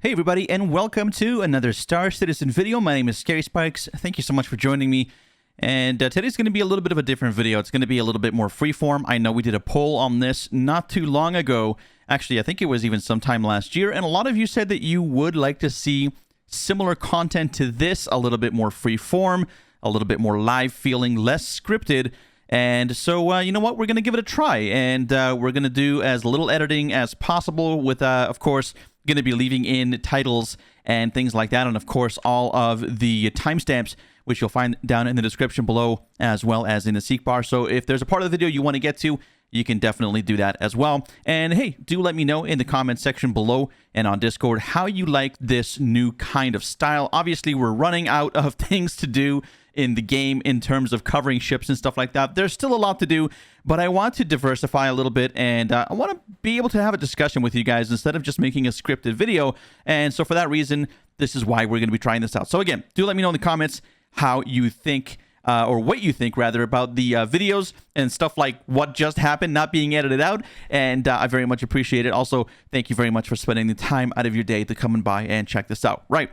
Hey everybody, and welcome to another Star Citizen video. My name is Scary Spikes. Thank you so much for joining me. And today's going to be a little bit of a different video. It's going to be a little bit more freeform. I know we did a poll on this not too long ago. Actually, I think it was even sometime last year. And a lot of you said that you would like to see similar content to this, a little bit more freeform, a little bit more live feeling, less scripted. And so, you know what? We're going to give it a try. And we're going to do as little editing as possible with, of course, going to be leaving in titles and things like that. And, of course, all of the timestamps, which you'll find down in the description below, as well as in the seek bar. So if there's a part of the video you want to get to, you can definitely do that as well. And hey, do let me know in the comment section below and on Discord how you like this new kind of style. Obviously, we're running out of things to do in the game in terms of covering ships and stuff like that. There's still a lot to do, but I want to diversify a little bit, and I want to be able to have a discussion with you guys instead of just making a scripted video. And so for that reason, this is why we're going to be trying this out. So again, do let me know in the comments how you think, or what you think rather, about the videos and stuff like what just happened not being edited out. And I very much appreciate it. Also, thank you very much for spending the time out of your day to come by and check this out. Right.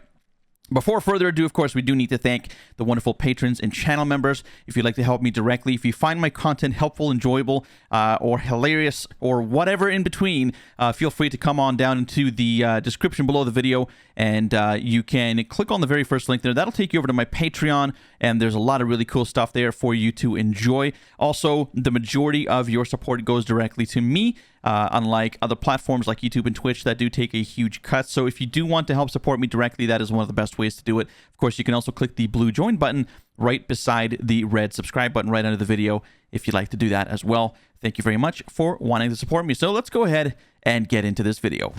Before further ado, of course, we do need to thank the wonderful patrons and channel members. If you'd like to help me directly, if you find my content helpful, enjoyable, or hilarious, or whatever in between, feel free to come on down into the description below the video, and you can click on the very first link there. That'll take you over to my Patreon, and there's a lot of really cool stuff there for you to enjoy. Also, the majority of your support goes directly to me, unlike other platforms like YouTube and Twitch that do take a huge cut. So if you do want to help support me directly, that is one of the best ways to do it. Of course, you can also click the blue join button right beside the red subscribe button right under the video if you'd like to do that as well. Thank you very much for wanting to support me. So let's go ahead and get into this video.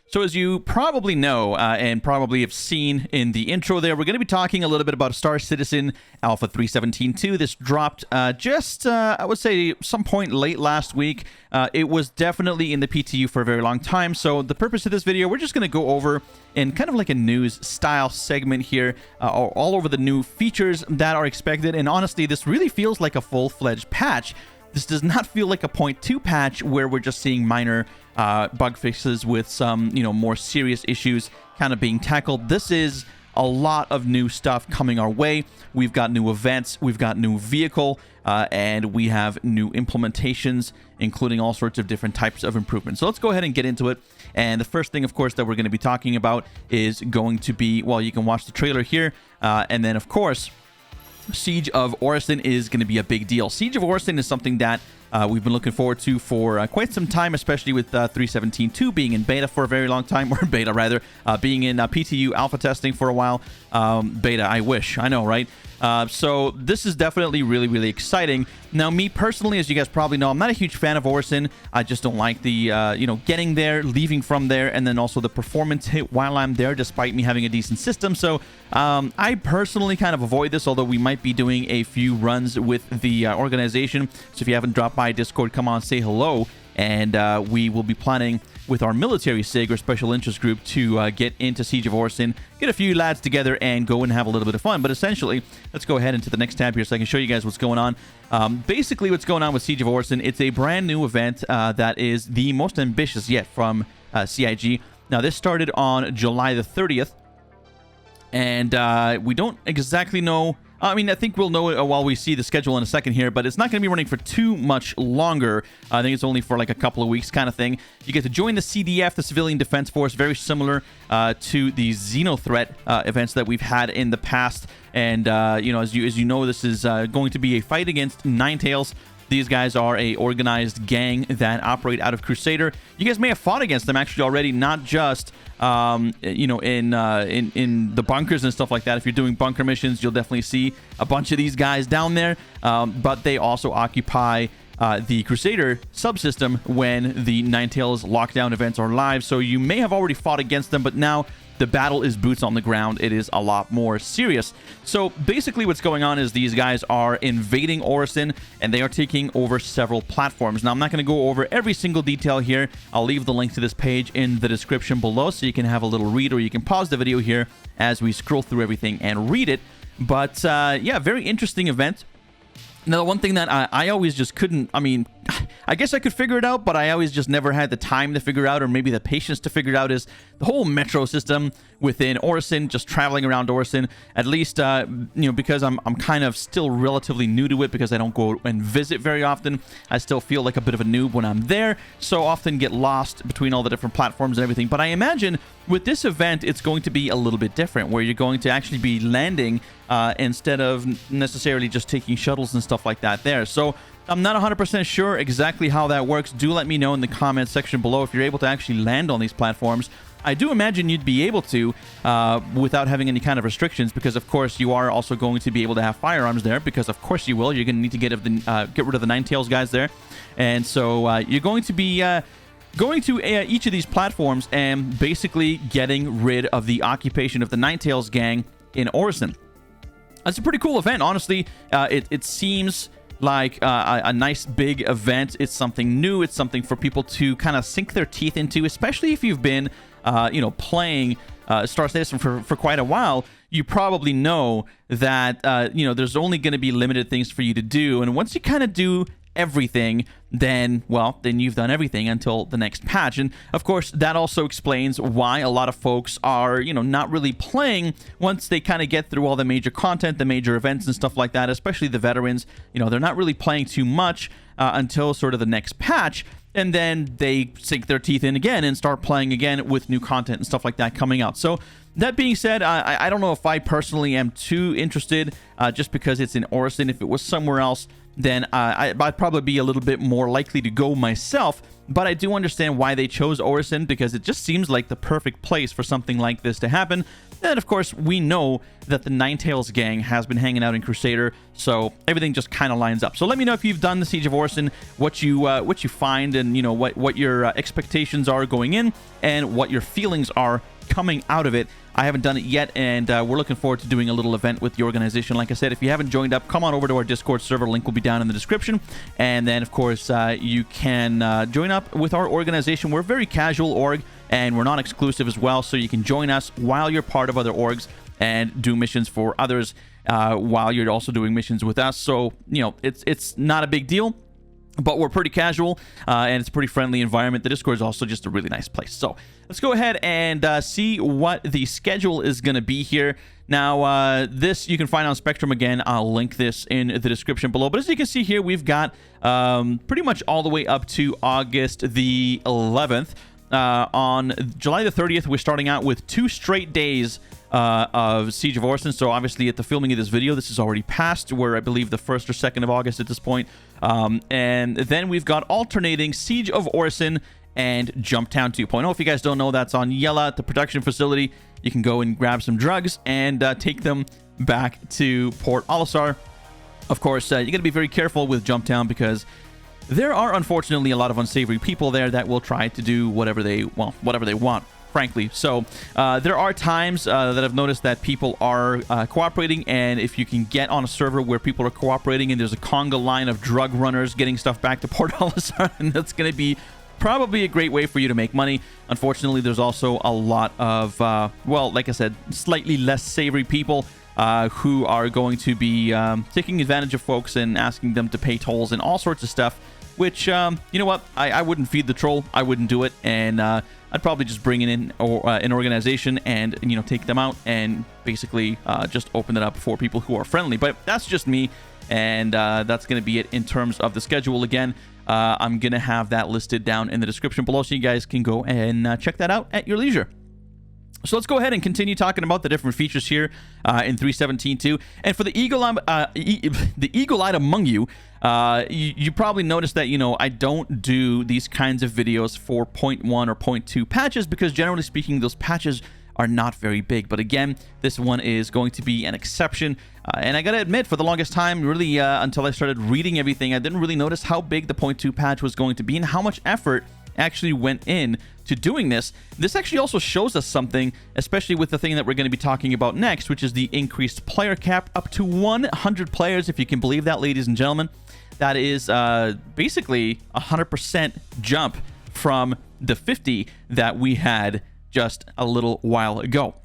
So as you probably know, and probably have seen in the intro there, we're going to be talking a little bit about Star Citizen Alpha 3.17.2. This dropped just, I would say, some point late last week. It was definitely in the PTU for a very long time. So the purpose of this video, we're just going to go over in kind of like a news style segment here, all over the new features that are expected. And honestly, this really feels like a full-fledged patch. This does not feel like a 0.2 patch where we're just seeing minor bug fixes with some, more serious issues kind of being tackled. This is a lot of new stuff coming our way. We've got new events, we've got new vehicle, and we have new implementations, including all sorts of different types of improvements. So let's go ahead and get into it. And the first thing, of course, that we're going to be talking about is going to be, well, you can watch the trailer here, and then, of course, Siege of Orison is going to be a big deal. Siege of Orison is something that we've been looking forward to for quite some time, especially with 3.17.2 being in beta for a very long time, or beta rather, being in PTU alpha testing for a while. Beta, I wish. I know, right? So this is definitely really, really exciting. Now, me personally, as you guys probably know, I'm not a huge fan of Orison. I just don't like the, getting there, leaving from there, and then also the performance hit while I'm there, despite me having a decent system. So I personally kind of avoid this, although we might be doing a few runs with the organization. So if you haven't dropped by Discord, come on, say hello. And we will be planning with our military SIG, or special interest group, to get into Siege of Orison, get a few lads together, and go and have a little bit of fun. But essentially, let's go ahead into the next tab here so I can show you guys what's going on. Basically, what's going on with Siege of Orison, it's a brand new event that is the most ambitious yet from CIG. Now, this started on July the 30th, and we don't exactly know. I mean, I think we'll know it while we see the schedule in a second here, but it's not going to be running for too much longer. I think it's only for like a couple of weeks kind of thing. You get to join the CDF, the Civilian Defense Force, very similar to the Xenothreat events that we've had in the past. And, as you know, this is going to be a fight against Ninetales. These guys are a organized gang that operate out of Crusader. You guys may have fought against them actually already, not just in the bunkers and stuff like that. If you're doing bunker missions, you'll definitely see a bunch of these guys down there. But they also occupy the Crusader subsystem when the Ninetales lockdown events are live. So you may have already fought against them, but now the battle is boots on the ground. It is a lot more serious. So basically what's going on is these guys are invading Orison, and they are taking over several platforms. Now, I'm not going to go over every single detail here. I'll leave the link to this page in the description below so you can have a little read, or you can pause the video here as we scroll through everything and read it. But yeah, very interesting event. Now, the one thing that I always just couldn't, I mean, I guess I could figure it out, but I always just never had the time to figure out, or maybe the patience to figure it out, is the whole metro system within Orison, just traveling around Orison. At least, you know, because I'm kind of still relatively new to it, because I don't go and visit very often. I still feel like a bit of a noob when I'm there, so often get lost between all the different platforms and everything. But I imagine with this event, it's going to be a little bit different, where you're going to actually be landing instead of necessarily just taking shuttles and stuff like that there. So I'm not 100% sure exactly how that works. Do let me know in the comments section below if you're able to actually land on these platforms. I do imagine you'd be able to without having any kind of restrictions, because of course you are also going to be able to have firearms there, because of course you will. You're going to need to get rid of the Ninetales guys there, and so you're going to be going to each of these platforms and basically getting rid of the occupation of the Ninetales gang in Orison. It's a pretty cool event, honestly. It seems like a nice big event. It's something new. It's something for people to kind of sink their teeth into, especially if you've been, you know, playing Star Citizen for quite a while. You probably know that, you know, there's only going to be limited things for you to do. And once you kind of do everything, then, well, then you've done everything until the next patch. And of course, that also explains why a lot of folks are, you know, not really playing once they kind of get through all the major content, the major events and stuff like that, especially the veterans. You know, they're not really playing too much until sort of the next patch, and then they sink their teeth in again and start playing again with new content and stuff like that coming out. So that being said, I don't know if I personally am too interested just because it's in Orison. If it was somewhere else, then I'd probably be a little bit more likely to go myself. But I do understand why they chose Orison, because it just seems like the perfect place for something like this to happen. And of course, we know that the Ninetales gang has been hanging out in Crusader, so everything just kind of lines up. So let me know if you've done the Siege of Orison, what you find, and you know what your expectations are going in, and what your feelings are coming out of it. I haven't done it yet, and we're looking forward to doing a little event with the organization. Like I said, if you haven't joined up, come on over to our Discord server. Link will be down in the description. And then, of course, you can join up with our organization. We're a very casual org, and we're not exclusive as well, so you can join us while you're part of other orgs and do missions for others while you're also doing missions with us. So, you know, it's not a big deal. But we're pretty casual, and it's a pretty friendly environment. The Discord is also just a really nice place. So let's go ahead and see what the schedule is going to be here. Now, this you can find on Spectrum again. I'll link this in the description below. But as you can see here, we've got pretty much all the way up to August the 11th. On July the 30th, we're starting out with 2 straight days of Siege of Orison. So obviously at the filming of this video, this is already past. We're, I believe, the 1st or 2nd of August at this point. And then we've got alternating Siege of Orison and Jumptown 2.0. If you guys don't know, that's on Yella at the production facility. You can go and grab some drugs and take them back to Port Olisar. Of course, you got to be very careful with Jumptown, because there are unfortunately a lot of unsavory people there that will try to do whatever they want, frankly. So there are times that I've noticed that people are cooperating, and if you can get on a server where people are cooperating and there's a conga line of drug runners getting stuff back to Port Olisar, and that's going to be probably a great way for you to make money. Unfortunately, there's also a lot of, well, like I said, slightly less savory people who are going to be taking advantage of folks and asking them to pay tolls and all sorts of stuff, which, you know what, I wouldn't feed the troll. I wouldn't do it, and I'd probably just bring in an organization and, you know, take them out and basically just open it up for people who are friendly. But that's just me, and that's going to be it in terms of the schedule. Again, I'm going to have that listed down in the description below, so you guys can go and check that out at your leisure. So let's go ahead and continue talking about the different features here in 3.17.2. And for the eagle-eyed among you, you probably noticed that, you know, I don't do these kinds of videos for 0.1 or 0.2 patches, because generally speaking, those patches are not very big. But again, this one is going to be an exception. And I gotta admit, for the longest time, really, until I started reading everything, I didn't really notice how big the 0.2 patch was going to be and how much effort actually went in to doing this. This actually also shows us something, especially with the thing that we're going to be talking about next, which is the increased player cap up to 100 players, if you can believe that, ladies and gentlemen. That is basically a 100% jump from the 50 that we had just a little while ago.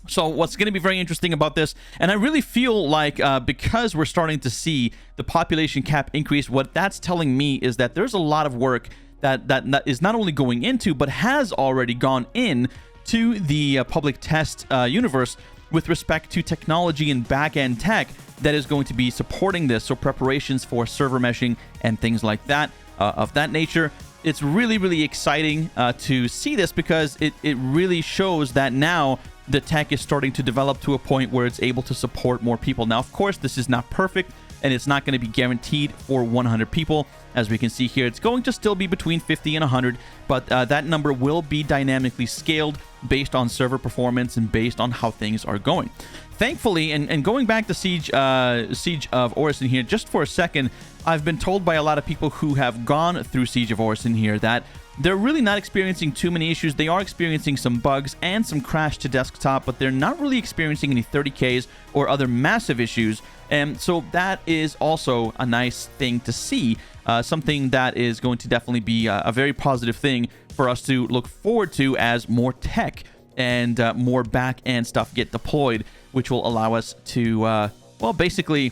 So what's going to be very interesting about this, and I really feel like because we're starting to see the population cap increase, what that's telling me is that there's a lot of work that is not only going into, but has already gone in to the public test universe with respect to technology and back-end tech that is going to be supporting this. So preparations for server meshing and things like that of that nature. It's really, really exciting to see this, because it really shows that now the tech is starting to develop to a point where it's able to support more people. Now, of course, this is not perfect, and it's not going to be guaranteed for 100 people. As we can see here, it's going to still be between 50 and 100, but that number will be dynamically scaled based on server performance and based on how things are going. Thankfully, and going back to Siege of Orison here, just for a second, I've been told by a lot of people who have gone through Siege of Orison here that they're really not experiencing too many issues. They are experiencing some bugs and some crash to desktop, but they're not really experiencing any 30Ks or other massive issues. And so that is also a nice thing to see, something that is going to definitely be a very positive thing for us to look forward to as more tech and more back-end stuff get deployed, which will allow us to, well, basically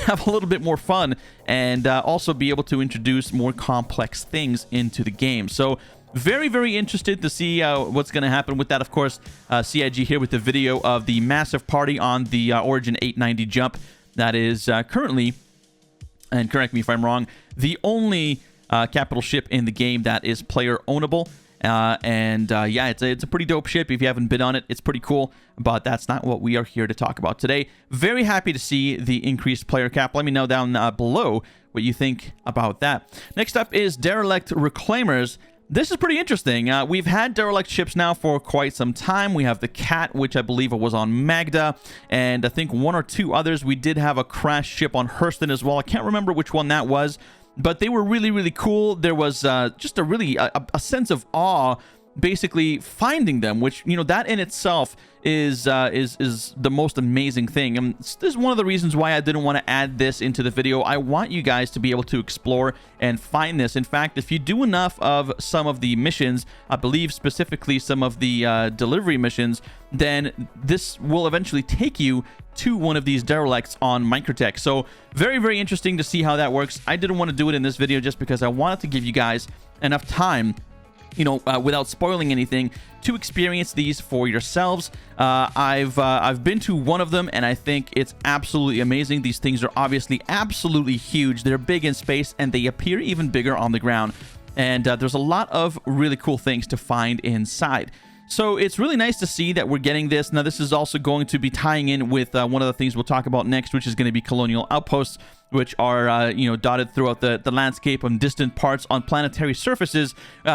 have a little bit more fun and also be able to introduce more complex things into the game. So very, very interested to see what's going to happen with that. Of course, CIG here with the video of the massive party on the Origin 890 jump. That is currently, and correct me if I'm wrong, the only capital ship in the game that is player ownable. Yeah, it's a pretty dope ship. If you haven't been on it, it's pretty cool, but that's not what we are here to talk about today. Very happy to see the increased player cap. Let me know down below what you think about that. Next up is Derelict Reclaimers. This is pretty interesting. We've had derelict ships now for quite some time. We have the Cat, which I believe was on Magda, and I think one or two others. We did have a crash ship on Hurston as well. I can't remember which one that was, but they were really, really cool. There was just a sense of awe basically finding them, which, you know, that in itself is the most amazing thing. And this is one of the reasons why I didn't want to add this into the video. I want you guys to be able to explore and find this. In fact, if you do enough of some of the missions, I believe specifically some of the delivery missions, then this will eventually take you to one of these derelicts on Microtech. So very, very interesting to see how that works. I didn't want to do it in this video just because I wanted to give you guys enough time, you know, without spoiling anything, to experience these for yourselves. I've been to one of them, and I think it's absolutely amazing. These things are obviously absolutely huge. They're big in space, and they appear even bigger on the ground. And there's a lot of really cool things to find inside. So it's really nice to see that we're getting this. Now, this is also going to be tying in with one of the things we'll talk about next, which is going to be Colonial Outposts, which are, you know, dotted throughout the landscape on distant parts on planetary surfaces,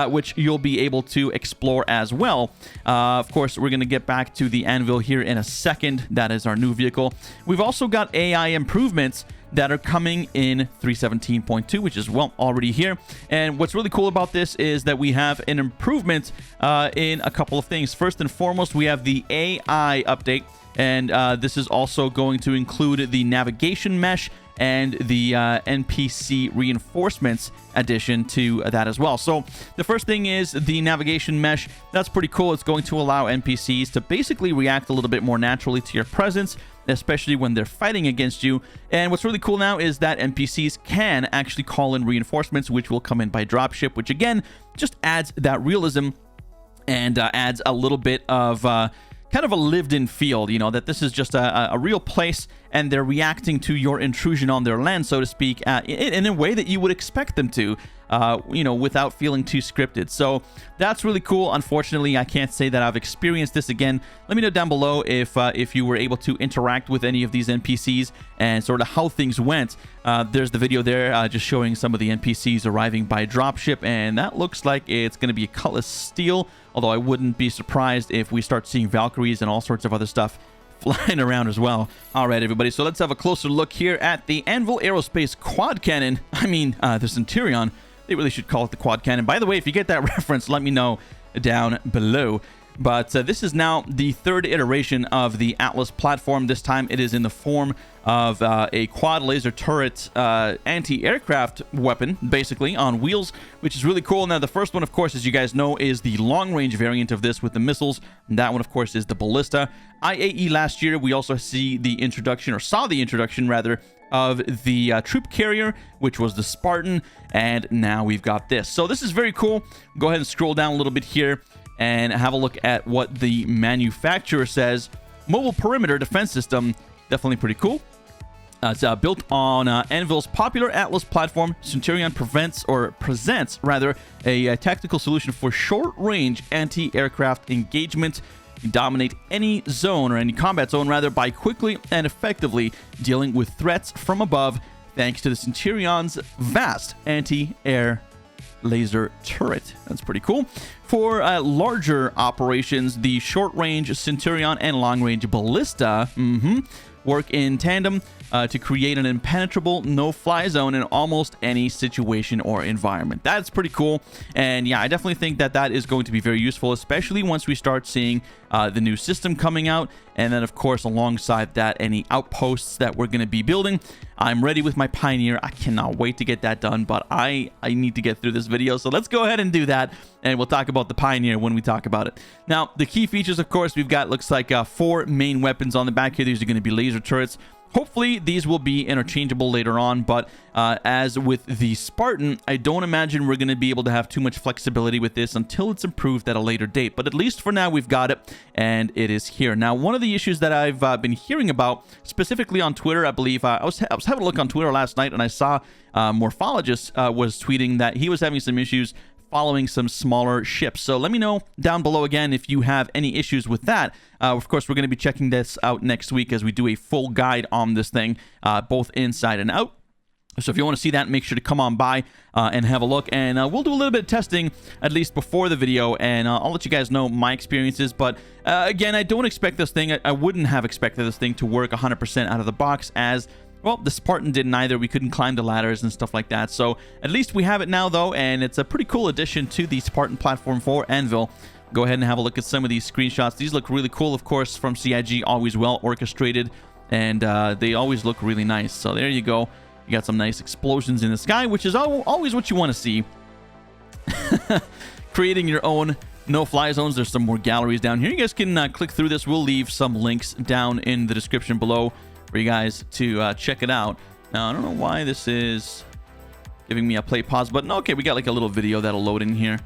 which you'll be able to explore as well. Of course, we're going to get back to the Anvil here in a second. That is our new vehicle. We've also got AI improvements that are coming in 3.17.2, which is, well, already here. And what's really cool about this is that we have an improvement in a couple of things. First and foremost, we have the AI update, and this is also going to include the navigation mesh and the NPC reinforcements addition to that as well. So the first thing is the navigation mesh. That's pretty cool. It's going to allow NPCs to basically react a little bit more naturally to your presence, especially when they're fighting against you. And what's really cool now is that NPCs can actually call in reinforcements, which will come in by dropship, which again just adds that realism and adds a little bit of kind of a lived-in feel, you know, that this is just a real place, and they're reacting to your intrusion on their land, so to speak, in a way that you would expect them to, you know, without feeling too scripted. So that's really cool. Unfortunately, I can't say that I've experienced this again. Let me know down below if you were able to interact with any of these NPCs and sort of how things went. There's the video there just showing some of the NPCs arriving by dropship, and that looks like it's going to be a colorless steel, although I wouldn't be surprised if we start seeing Valkyries and all sorts of other stuff flying around as well. All right, everybody, so let's have a closer look here at the Anvil Aerospace Quad Cannon. I mean, the Centurion. They really should call it the Quad Cannon. By the way, if you get that reference, let me know down below. But this is now the third iteration of the Atlas platform. This time it is in the form of a quad laser turret anti-aircraft weapon, basically, on wheels, which is really cool. Now, the first one, of course, as you guys know, is the long-range variant of this with the missiles. And that one, of course, is the ballista. IAE last year, we also saw the introduction, rather, of the troop carrier, which was the Spartan, and now we've got this. So this is very cool. Go ahead and scroll down a little bit here and have a look at what the manufacturer says. Mobile perimeter defense system, definitely pretty cool. It's built on Anvil's popular Atlas platform. Centurion presents a tactical solution for short-range anti-aircraft engagement. You dominate any zone, or any combat zone rather, by quickly and effectively dealing with threats from above, thanks to the Centurion's vast anti-air laser turret. That's pretty cool. For larger operations, the short-range Centurion and long-range ballista work in tandem to create an impenetrable no-fly zone in almost any situation or environment. That's pretty cool. And yeah, I definitely think that that is going to be very useful, especially once we start seeing the new system coming out. And then, of course, alongside that, any outposts that we're going to be building. I'm ready with my Pioneer. I cannot wait to get that done, but I need to get through this video. So let's go ahead and do that, and we'll talk about the Pioneer when we talk about it. Now, the key features, of course, we've got, looks like 4 main weapons on the back here. These are going to be laser turrets. Hopefully, these will be interchangeable later on, but as with the Spartan, I don't imagine we're going to be able to have too much flexibility with this until it's improved at a later date. But at least for now, we've got it, and it is here. Now, one of the issues that I've been hearing about, specifically on Twitter, I believe, I was having a look on Twitter last night, and I saw Morphologist was tweeting that he was having some issues following some smaller ships. So let me know down below again if you have any issues with that. Of course, we're going to be checking this out next week as we do a full guide on this thing, both inside and out. So if you want to see that, make sure to come on by and have a look. And we'll do a little bit of testing, at least before the video, and I'll let you guys know my experiences. But again, I don't expect this thing, I wouldn't have expected this thing to work 100% out of the box, as well, the Spartan didn't either. We couldn't climb the ladders and stuff like that. So at least we have it now, though, and it's a pretty cool addition to the Spartan platform for Anvil. Go ahead and have a look at some of these screenshots. These look really cool, of course, from CIG, always well orchestrated, and they always look really nice. So there you go. You got some nice explosions in the sky, which is always what you want to see. Creating your own no-fly zones. There's some more galleries down here. You guys can click through this. We'll leave some links down in the description below for you guys to check it out. Now, I don't know why this is giving me a play pause button. Okay, we got like a little video that'll load in here,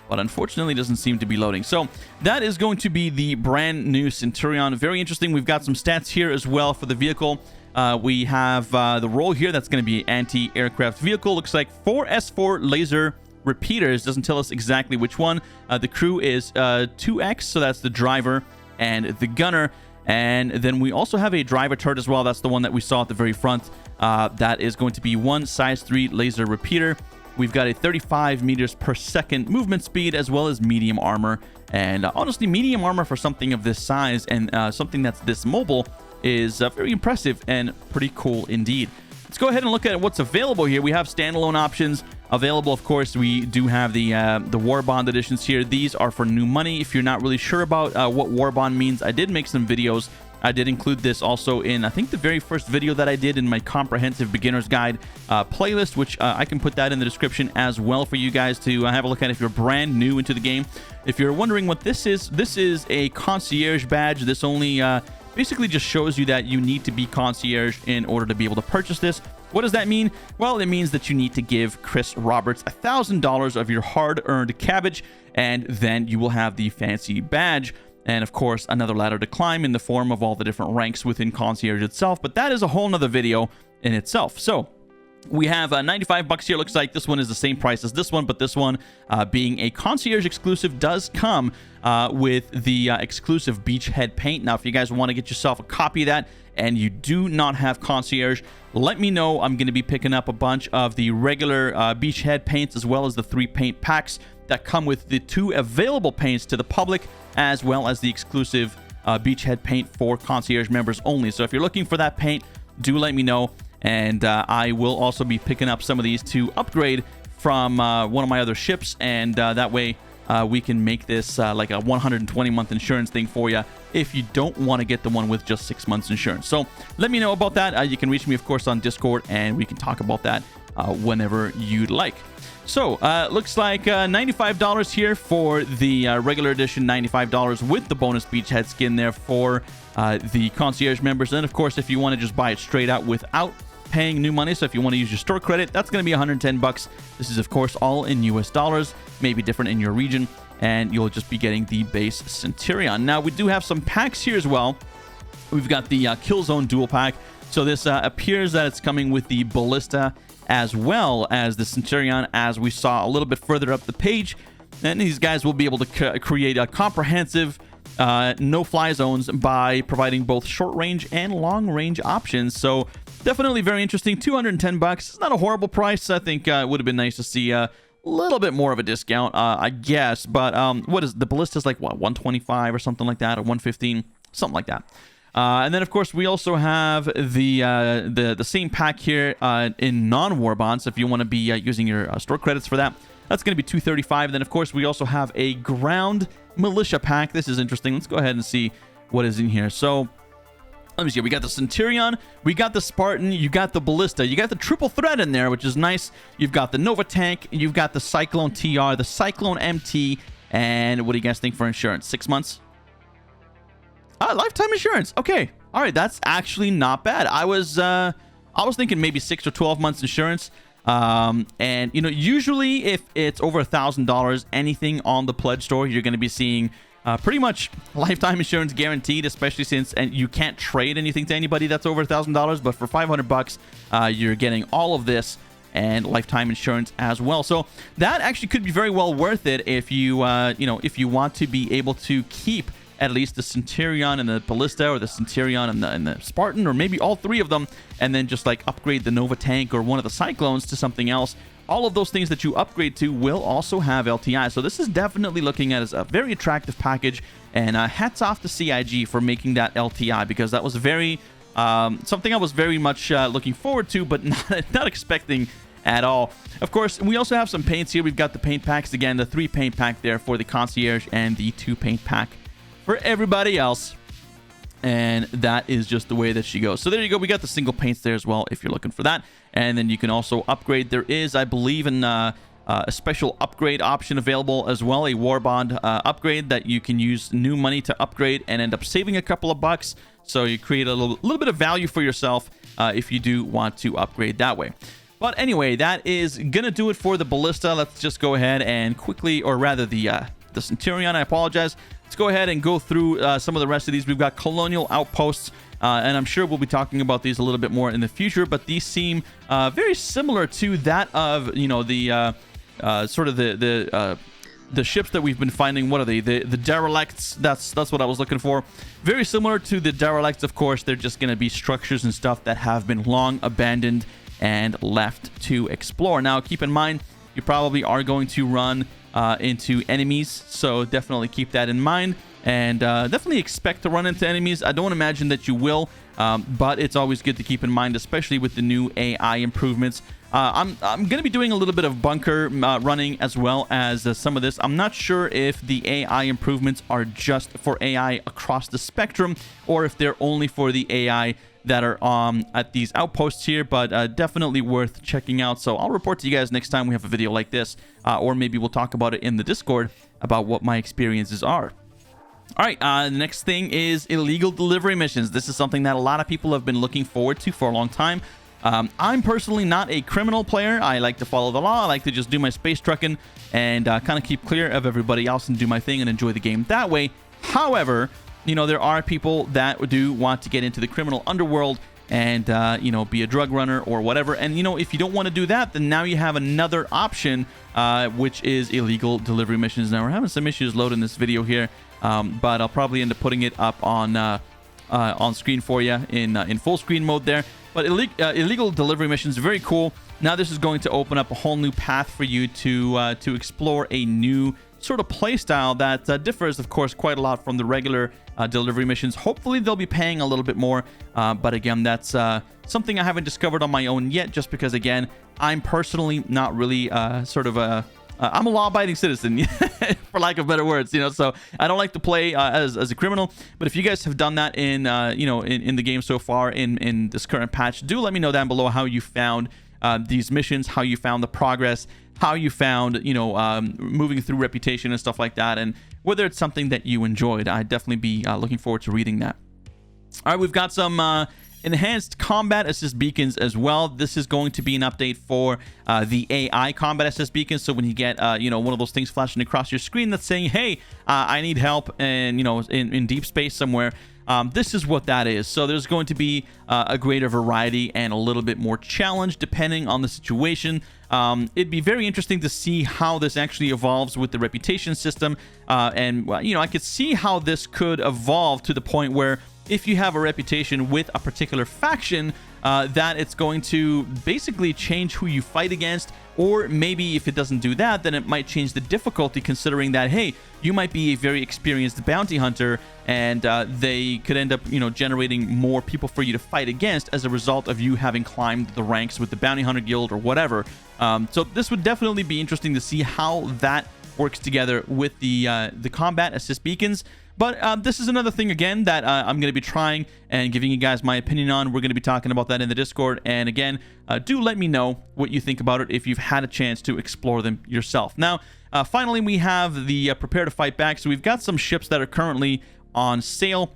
but unfortunately doesn't seem to be loading. So that is going to be the brand new Centurion. Very interesting. We've got some stats here as well for the vehicle. We have the role here. That's going to be anti-aircraft vehicle. Looks like 4 S4 laser repeaters. Doesn't tell us exactly which one. The crew is 2X, so that's the driver and the gunner. And then we also have a driver turret as well. That's the one that we saw at the very front. That is going to be 1 size 3 laser repeater. We've got a 35 meters per second movement speed, as well as medium armor. And honestly, medium armor for something of this size and something that's this mobile is very impressive and pretty cool indeed. Let's go ahead and look at what's available here. We have standalone options available. Of course, we do have the War Bond editions here. These are for new money. If you're not really sure about what War Bond means, I did make some videos. I did include this also in, I think, the very first video that I did in my comprehensive beginner's guide playlist, which I can put that in the description as well for you guys to have a look at if you're brand new into the game. If you're wondering what this is a concierge badge. This only basically just shows you that you need to be concierge in order to be able to purchase this. What does that mean? Well, it means that you need to give Chris Roberts $1,000 of your hard-earned cabbage, and then you will have the fancy badge. And of course, another ladder to climb in the form of all the different ranks within concierge itself. But that is a whole nother video in itself. So we have 95 bucks here. Looks like this one is the same price as this one, but this one being a concierge exclusive does come with the exclusive beachhead paint. Now, if you guys want to get yourself a copy of that and you do not have concierge, let me know. I'm going to be picking up a bunch of the regular beachhead paints, as well as the 3 paint packs that come with the 2 available paints to the public, as well as the exclusive beachhead paint for concierge members only. So if you're looking for that paint, do let me know. And I will also be picking up some of these to upgrade from one of my other ships, and that way we can make this like a 120-month insurance thing for you if you don't want to get the one with just 6 months insurance. So let me know about that. You can reach me, of course, on Discord, and we can talk about that whenever you'd like. So looks like $95 here for the regular edition, $95 with the bonus beachhead skin there for the concierge members. And of course, if you want to just buy it straight out without paying new money, so if you want to use your store credit, that's going to be $110. This is, of course, all in US dollars, maybe different in your region, and you'll just be getting the base Centurion. Now, we do have some packs here as well. We've got the Killzone dual pack. So this appears that it's coming with the Ballista as well as the Centurion, as we saw a little bit further up the page. And these guys will be able to create a comprehensive no-fly zones by providing both short-range and long-range options. So definitely very interesting. $210. It's not a horrible price. I think it would have been nice to see a little bit more of a discount, I guess. But what is the Ballista's like? What, 125 or something like that, or 115, something like that. And then, of course, we also have the same pack here in non-war bonds. If you want to be using your store credits for that, that's going to be $235. Then, of course, we also have a ground militia pack. This is interesting. Let's go ahead and see what is in here. So let me see. We got the Centurion, we got the Spartan, you got the Ballista, you got the triple threat in there, which is nice. You've got the Nova tank, you've got the Cyclone TR, the Cyclone MT, and what do you guys think for insurance? 6 months? Lifetime insurance. Okay. All right. That's actually not bad. I was thinking maybe 6 or 12 months insurance. And you know, usually if it's over $1,000, anything on the pledge store, you're going to be seeing pretty much lifetime insurance guaranteed, especially since you can't trade anything to anybody that's over $1,000. But for $500, you're getting all of this and lifetime insurance as well. So that actually could be very well worth it if you if you want to be able to keep at least the Centurion and the Ballista, or the Centurion and the Spartan, or maybe all three of them, and then just like upgrade the Nova tank or one of the Cyclones to something else. All of those things that you upgrade to will also have LTI. So this is definitely looking at as a very attractive package, and hats off to CIG for making that LTI, because that was very something I was very much looking forward to, but not expecting at all. Of course, we also have some paints here. We've got the paint packs again, the 3 paint pack there for the concierge, and the 2 paint pack for everybody else. And that is just the way that she goes. So there you go. We got the single paints there as well if you're looking for that. And then you can also upgrade. There is, I believe, a special upgrade option available as well, a war bond upgrade that you can use new money to upgrade and end up saving a couple of bucks. So you create a little bit of value for yourself if you do want to upgrade that way. But anyway, that is gonna do it for the Ballista. Let's just go ahead and quickly, or rather the Centurion, I apologize. Let's go ahead and go through some of the rest of these. We've got Colonial Outposts, and I'm sure we'll be talking about these a little bit more in the future, but these seem very similar to that of, you know, the sort of the ships that we've been finding. What are they? The derelicts. That's what I was looking for. Very similar to the derelicts, of course. They're just going to be structures and stuff that have been long abandoned and left to explore. Now, keep in mind, you probably are going to run into enemies, so definitely keep that in mind, and definitely expect to run into enemies. I don't imagine that you will, but it's always good to keep in mind, especially with the new AI improvements. I'm going to be doing a little bit of bunker running as well as some of this. I'm not sure if the AI improvements are just for AI across the spectrum, or if they're only for the AI that are at these outposts here, but definitely worth checking out. So I'll report to you guys next time we have a video like this, or maybe we'll talk about it in the Discord about what my experiences are. All right, the next thing is illegal delivery missions. This is something that a lot of people have been looking forward to for a long time. I'm personally not a criminal player. I like to follow the law. I like to just do my space trucking and kind of keep clear of everybody else and do my thing and enjoy the game that way. However, you know, there are people that do want to get into the criminal underworld and, you know, be a drug runner or whatever. And, you know, if you don't want to do that, then now you have another option, which is illegal delivery missions. Now, we're having some issues loading this video here, but I'll probably end up putting it up on screen for you in full screen mode there. But illegal delivery missions, very cool. Now this is going to open up a whole new path for you to explore a new sort of playstyle that differs, of course, quite a lot from the regular delivery missions. Hopefully they'll be paying a little bit more, but again, that's something I haven't discovered on my own yet, just because, again, I'm personally not really sort of I'm a law-abiding citizen, for lack of better words, so I don't like to play as a criminal. But if you guys have done that in in the game so far in this current patch, do let me know down below how you found these missions, how you found the progress, how you found moving through reputation and stuff like that, and whether it's something that you enjoyed. I'd definitely be looking forward to reading that. All right, we've got some enhanced combat assist beacons as well. This is going to be an update for the AI combat assist beacons. So when you get one of those things flashing across your screen that's saying, hey, I need help, and in deep space somewhere, this is what that is. So there's going to be a greater variety and a little bit more challenge depending on the situation. It'd be very interesting to see how this actually evolves with the reputation system, and I could see how this could evolve to the point where if you have a reputation with a particular faction, that it's going to basically change who you fight against. Or maybe if it doesn't do that, then it might change the difficulty, considering that, hey, you might be a very experienced bounty hunter, and they could end up, generating more people for you to fight against as a result of you having climbed the ranks with the bounty hunter guild or whatever. So this would definitely be interesting to see how that works together with the combat assist beacons. But this is another thing, again, that I'm going to be trying and giving you guys my opinion on. We're going to be talking about that in the Discord. And again, do let me know what you think about it if you've had a chance to explore them yourself. Now, finally, we have the Prepare to Fight Back. So we've got some ships that are currently on sale.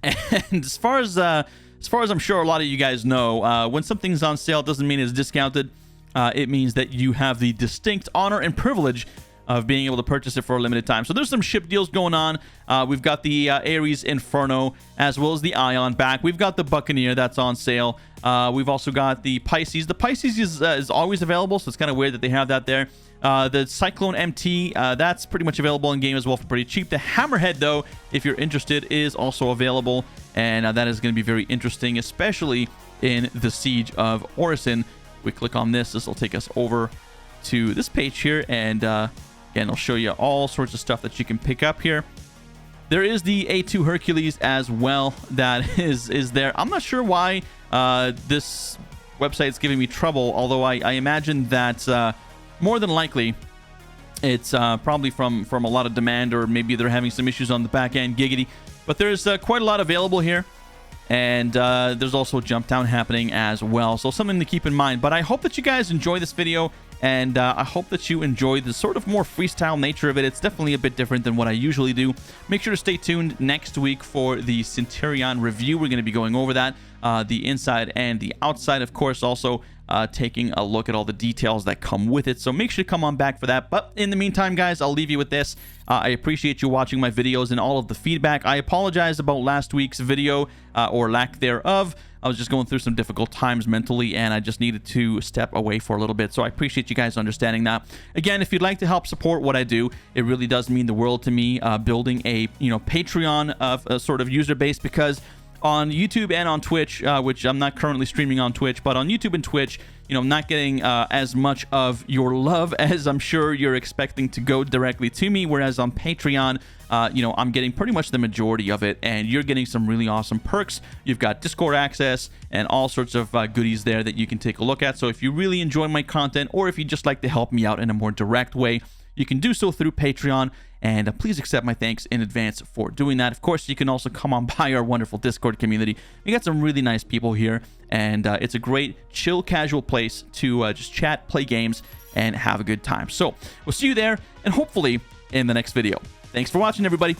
And as far as I'm sure a lot of you guys know, when something's on sale, it doesn't mean it's discounted. It means that you have the distinct honor and privilege of being able to purchase it for a limited time. So there's some ship deals going on. We've got the Ares Inferno as well as the Ion back. We've got the Buccaneer that's on sale. We've also got the Pisces. The Pisces is always available, so it's kind of weird that they have that there. The Cyclone MT, that's pretty much available in game as well for pretty cheap. The Hammerhead, though, if you're interested, is also available, and that is going to be very interesting, especially in the Siege of Orison. We click on this will take us over to this page here, and again, I'll show you all sorts of stuff that you can pick up here. There is the A2 Hercules as well that is there. I'm not sure why this website is giving me trouble, although I imagine that more than likely it's probably from a lot of demand, or maybe they're having some issues on the back end, giggity. But there's quite a lot available here. And there's also Jump Down happening as well, so something to keep in mind. But I hope that you guys enjoy this video, and I hope that you enjoy the sort of more freestyle nature of it. It's definitely a bit different than what I usually do. Make sure to stay tuned next week for the Centurion review. We're going to be going over that, the inside and the outside, of course, also taking a look at all the details that come with it. So make sure to come on back for that. But in the meantime, guys, I'll leave you with this. I appreciate you watching my videos and all of the feedback. I apologize about last week's video, or lack thereof. I was just going through some difficult times mentally, and I just needed to step away for a little bit. So I appreciate you guys understanding that. Again, if you'd like to help support what I do, it really does mean the world to me, building a Patreon of a sort of user base, because on YouTube and on Twitch, which I'm not currently streaming on Twitch, but on YouTube and Twitch, I'm not getting as much of your love as I'm sure you're expecting to go directly to me, whereas on Patreon, I'm getting pretty much the majority of it, and you're getting some really awesome perks. You've got Discord access and all sorts of goodies there that you can take a look at. So if you really enjoy my content, or if you'd just like to help me out in a more direct way, you can do so through Patreon, and please accept my thanks in advance for doing that. Of course, you can also come on by our wonderful Discord community. We got some really nice people here, and it's a great, chill, casual place to just chat, play games, and have a good time. So we'll see you there, and hopefully in the next video. Thanks for watching, everybody.